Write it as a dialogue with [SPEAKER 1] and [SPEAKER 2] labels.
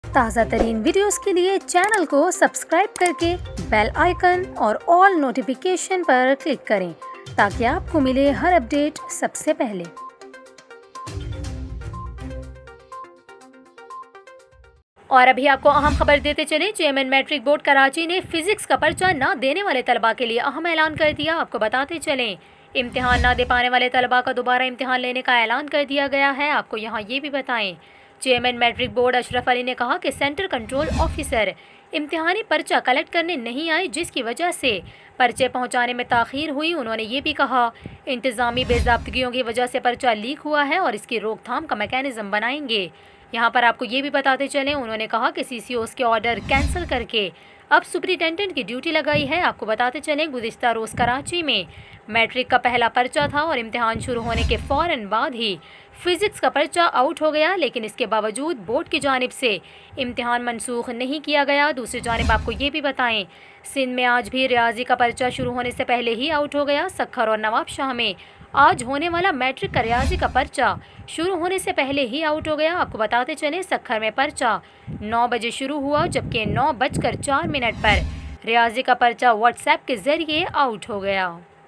[SPEAKER 1] ताज़ा तरीन वीडियोस के लिए चैनल को सब्सक्राइब करके बेल आइकन और ऑल नोटिफिकेशन पर क्लिक करें ताकि आपको मिले हर अपडेट सबसे पहले। और अभी आपको अहम खबर देते चले, चेयरमैन मैट्रिक बोर्ड कराची ने फिजिक्स का पर्चा न देने वाले तलबा के लिए अहम ऐलान कर दिया। आपको बताते चलें, इम्तिहान न दे पाने वाले तलबा का दोबारा इम्तिहान लेने का ऐलान कर दिया गया है। आपको यहाँ ये भी बताएं, chairman matric board Ashraf Ali ने कहा कि सेंटर कंट्रोल ऑफिसर इम्तिहानी पर्चा कलेक्ट करने नहीं आए, जिसकी वजह से पर्चे पहुंचाने में ताख़ीर हुई। उन्होंने ये भी कहा, इंतज़ामी बेज़ाब्तगियों की वजह से पर्चा लीक हुआ है और इसकी रोकथाम का मैकेनिज़्म बनाएंगे। यहाँ पर आपको ये भी बताते चलें, उन्होंने कहा कि CCOs के ऑर्डर कैंसिल करके अब सुपरिटेंडेंट की ड्यूटी लगाई है। आपको बताते चलें, गुज़िश्ता रोज़ कराची में मैट्रिक का पहला पर्चा था और इम्तिहान शुरू होने के फ़ौरन बाद ही फ़िज़िक्स का पर्चा आउट हो गया, लेकिन इसके बावजूद बोर्ड की जानिब से इम्तिहान मनसूख नहीं किया गया। दूसरी जानिब आपको ये भी बताएं, सिंध में आज भी रियाजी का पर्चा शुरू होने से पहले ही आउट हो गया। सक्खर और नवाबशाह में आज होने वाला मैट्रिक का रियाजी का पर्चा शुरू होने से पहले ही आउट हो गया। आपको बताते चलें, सक्खर में पर्चा 9 बजे शुरू हुआ, जबकि 9:04 पर रियाजी का पर्चा व्हाट्सएप के ज़रिए आउट हो गया।